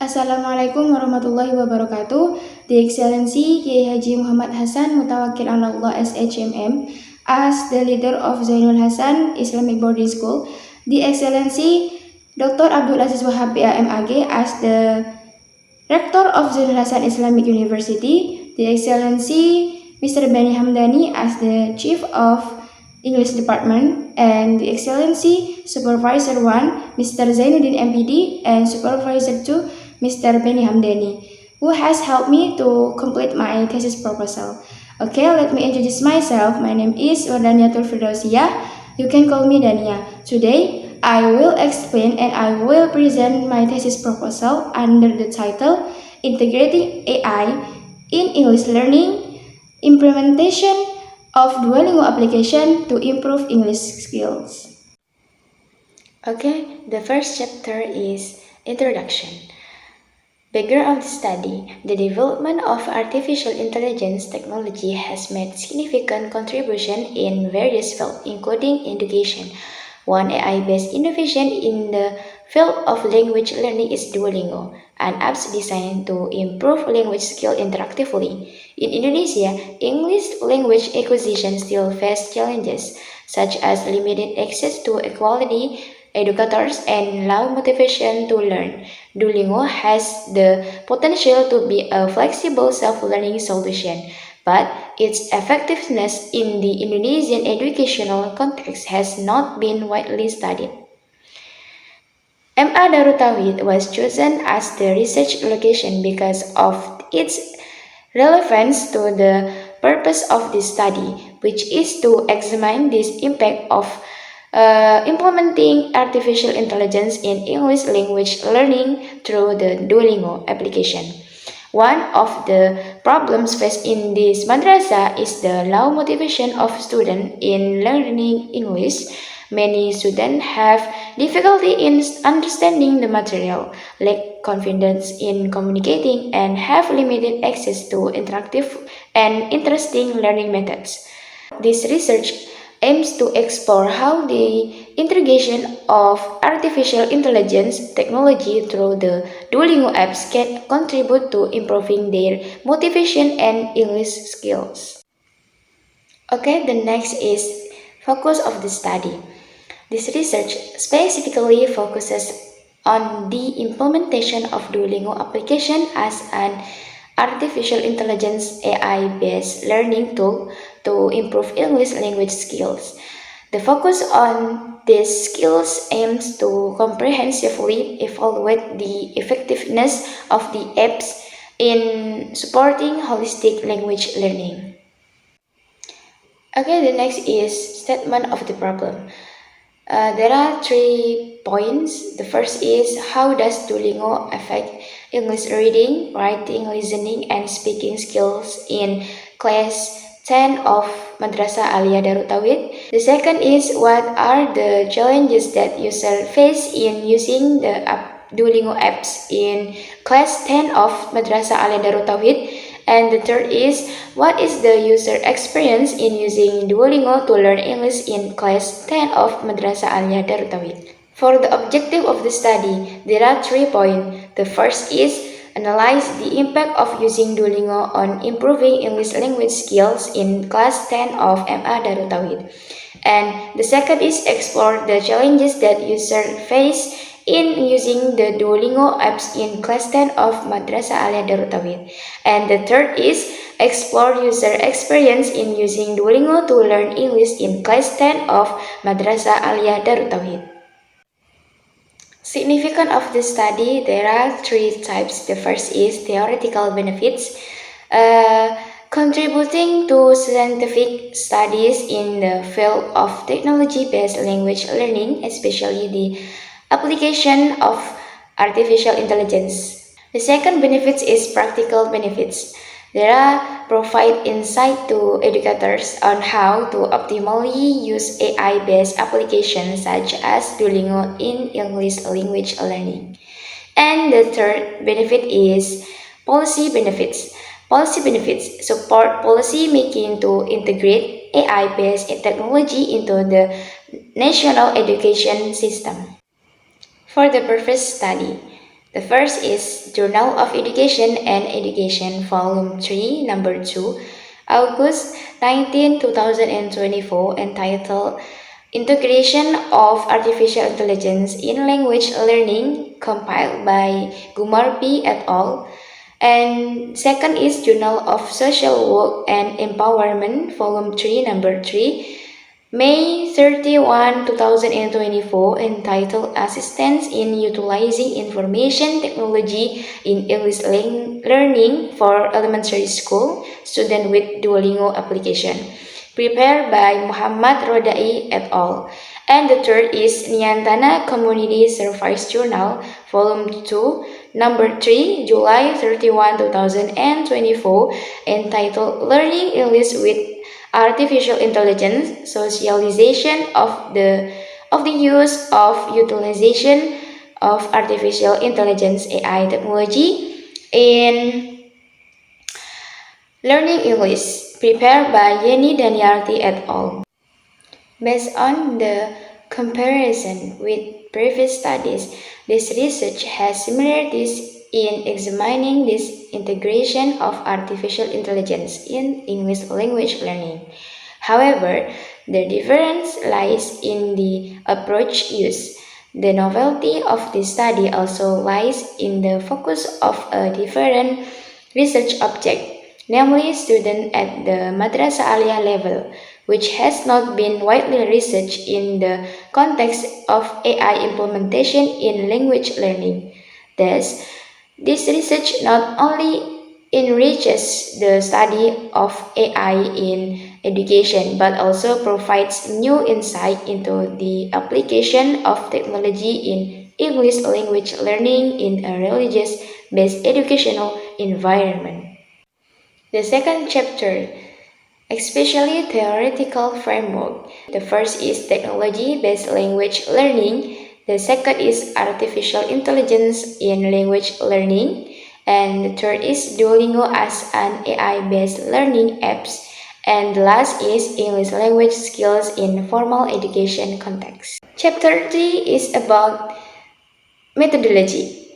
Assalamualaikum warahmatullahi wabarakatuh. The Excellency Kiai Haji Muhammad Hasan Mutawakil Allah SHMM, as the leader of Zainul Hasan Islamic Boarding School, The Excellency Dr. Abdul Aziz Wahab MAG, as the Rector of Zainul Hasan Islamic University, The Excellency Mr. Bani Hamdani, as the Chief of English Department, and The Excellency Supervisor 1, Mr. Zainuddin MPD, and Supervisor 2, Mr. Bani Hamdani, who has helped me to complete my thesis proposal. Okay, let me introduce myself. My name is Firdausia. You can call me Dania. Today, I will explain and I will present my thesis proposal under the title Integrating AI in English Learning, Implementation of Duolingo Application to Improve English Skills. Okay, the first chapter is Introduction. Background of the study. The development of artificial intelligence technology has made significant contribution in various fields, including education. One AI-based innovation in the field of language learning is Duolingo, an app designed to improve language skill interactively. In Indonesia, English language acquisition still faces challenges, such as limited access to quality educators and low motivation to learn. Duolingo has the potential to be a flexible self-learning solution, but its effectiveness in the Indonesian educational context has not been widely studied. MA Darutawid was chosen as the research location because of its relevance to the purpose of this study, which is to examine this impact of implementing artificial intelligence in English language learning through the Duolingo application. One of the problems faced in this madrasah is the low motivation of students in learning English. Many students have difficulty in understanding the material, lack confidence in communicating, and have limited access to interactive and interesting learning methods. This research aims to explore how the integration of artificial intelligence technology through the Duolingo apps can contribute to improving their motivation and English skills. Okay, the next is focus of the study. This research specifically focuses on the implementation of Duolingo application as an artificial intelligence AI-based learning tool to improve English language skills. The focus on these skills aims to comprehensively evaluate the effectiveness of the apps in supporting holistic language learning. Okay, the next is statement of the problem. There are 3 points. The first is, how does Duolingo affect English reading, writing, listening, and speaking skills in class 10 of Madrasah Aliyah Darut Tauhid? The second is, what are the challenges that users face in using the Duolingo apps in class 10 of Madrasah Aliyah Darut Tauhid? And the third is, what is the user experience in using Duolingo to learn English in class 10 of Madrasah Aliyah Darut Tauhid? For the objective of the study, there are 3 points. The first is, analyze the impact of using Duolingo on improving English language skills in class 10 of MA Darut Tauhid. And the second is, explore the challenges that users face in using the Duolingo apps in class 10 of Madrasah Aliyah Darut Tauhid. And the third is, explore user experience in using Duolingo to learn English in class 10 of Madrasah Aliyah Darut Tauhid. Significance of the study, there are 3 types. The first is theoretical benefits, contributing to scientific studies in the field of technology-based language learning, especially the application of artificial intelligence. The second benefit is practical benefits. There are provide insight to educators on how to optimally use AI-based applications such as Duolingo in English language learning. And the third benefit is policy benefits. Policy benefits support policy making to integrate AI-based technology into the national education system. For the purpose study, The first is Journal of Education and Education, Volume 3, Number 2, August 19, 2024, entitled Integration of Artificial Intelligence in Language Learning, compiled by Gumar P. et al. And second is Journal of Social Work and Empowerment, Volume 3, Number 3, May 31, 2024, entitled Assistance in Utilizing Information Technology in English Learning for Elementary School Student with Duolingo Application, prepared by Muhammad Rodai et al. And the third is Niantana Community Service Journal, Volume 2, Number 3, July 31, 2024, entitled Learning English with Artificial Intelligence, Socialization of the use of utilization of artificial intelligence AI technology in learning English, prepared by Yeni Daniarti et al. Based on the comparison with previous studies, this research has similarities in examining this integration of artificial intelligence in English language learning. However, the difference lies in the approach used. The novelty of this study also lies in the focus of a different research object, namely students at the Madrasah Aliyah level, which has not been widely researched in the context of AI implementation in language learning. Thus, this research not only enriches the study of AI in education but also provides new insight into the application of technology in English language learning in a religious based educational environment. The second chapter, especially theoretical framework. The first is technology-based language learning. The second is artificial intelligence in language learning. And the third is Duolingo as an AI-based learning apps. And the last is English language skills in formal education context. Chapter 3 is about methodology.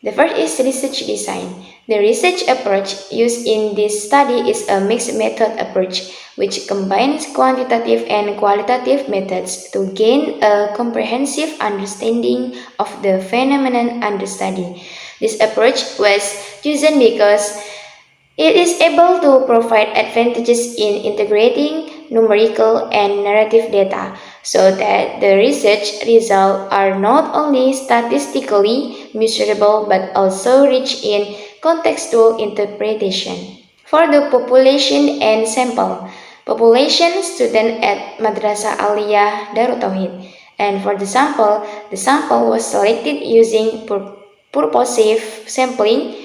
The first is research design. The research approach used in this study is a mixed method approach, which combines quantitative and qualitative methods to gain a comprehensive understanding of the phenomenon under study. This approach was chosen because it is able to provide advantages in integrating numerical and narrative data so that the research results are not only statistically measurable but also rich in contextual interpretation. For the population and sample, population student at Madrasah Aliyah Darut Tauhid, and for the sample was selected using purposive sampling.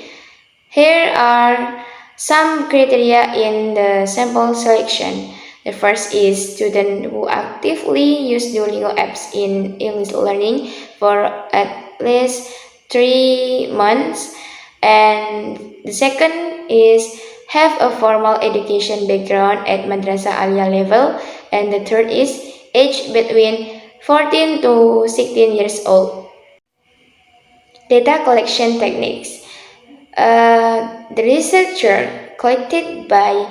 Here are some criteria in the sample selection. The first is students who actively use Duolingo apps in English learning for at least 3 months. And the second is have a formal education background at Madrasah Aliyah level. And the third is age between 14 to 16 years old. Data collection techniques. The researcher collected by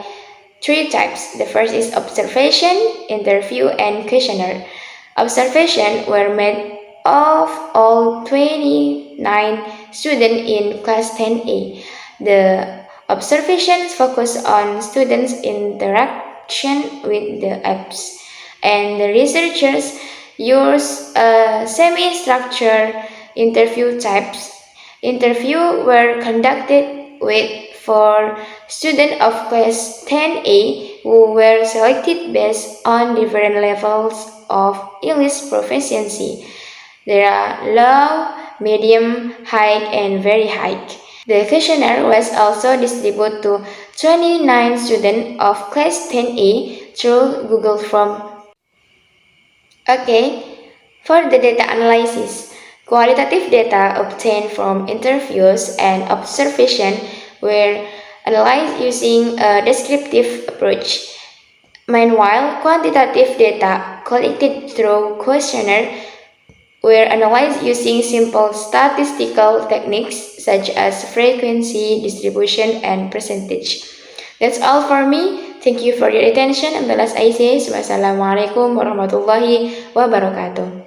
3 types. The first is observation, interview, and questionnaire. Observation were made of all 29 students in class 10A. The observations focus on students' interaction with the apps, and the researchers use a semi-structured interview types. Interviews were conducted with 4 students of class 10A who were selected based on different levels of English proficiency. There are low, medium, high, and very high. The questionnaire was also distributed to 29 students of class 10A through Google Form. Okay, for the data analysis, qualitative data obtained from interviews and observation were analyzed using a descriptive approach. Meanwhile, quantitative data collected through questionnaire were analyzed using simple statistical techniques such as frequency, distribution, and percentage. That's all for me. Thank you for your attention. And the last I say, wassalamualaikum warahmatullahi wabarakatuh.